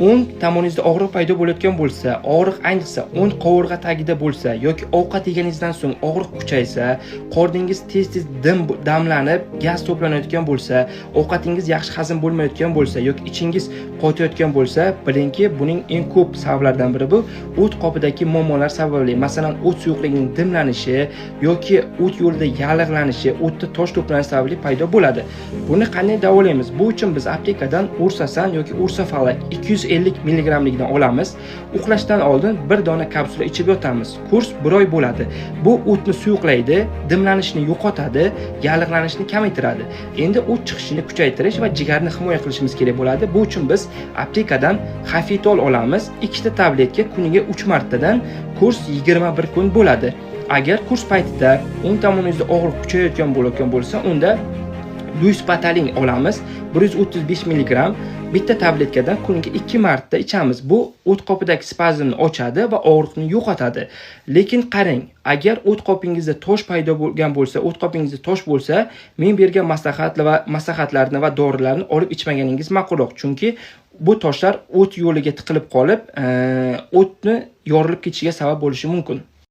o'ng tomoningizda og'riq paydo bo'layotgan bo'lsa, og'riq ayniqsa o'ng qovurg'a tagida bo'lsa yoki ovqat yeganingizdan so'ng og'riq kuchaysa, qorningiz tez-tez damlanib, gaz to'planayotgan bo'lsa, ovqatingiz yaxshi hazm bo'lmayotgan bo'lsa yoki ichingiz qotayotgan bo'lsa, bilingki, buning eng ko'p sabablaridan biri bu o't qopidagi muammolar sababli. Masalan, o't suyuqligining dimlanishi yoki o't yo'lida yallig'lanishi, o'tda tosh to'planishi sababli paydo bo'ladi. Buni qanday davolaymiz? Bu uchun biz aptekadan Ursasan yoki Ursafalak 250 mg ligidan olamiz. Uxlashdan oldin bir dona kapsula ichib yotamiz. Kurs 1 oy bo'ladi. Bu o'tni suyuqlaydi, dimlanishni yo'qotadi, yallig'lanishni kamaytiradi. Endi o't chiqishini kuchaytirish va jigarni himoya qilishimiz kerak bo'ladi. Bu uchun biz aptekadan Xafitol olamiz. 2 ta tabletka kuniga 3 martadan kurs 21 kun bo'ladi. Agar kurs paytida o'ng tomoningizda og'riq kuchayayotgan bo'lsa, unda Luispatalin olamiz. 135 mg bitta tabletkadan kuniga 2 marta ichamiz. Bu o't qopidagi spazmni ochadi va og'riqni yo'qotadi. Lekin qarang, agar o't qopingizda tosh paydo bo'lgan bo'lsa, o't qopingizda tosh bo'lsa, men bergan maslahatlarni va dorilarni olib ichmaganingiz ma'qulroq. Chunki bu toshlar o't yo'liga tiqilib qolib, o'tni yorilib ketishiga sabab bo'lishi mumkin.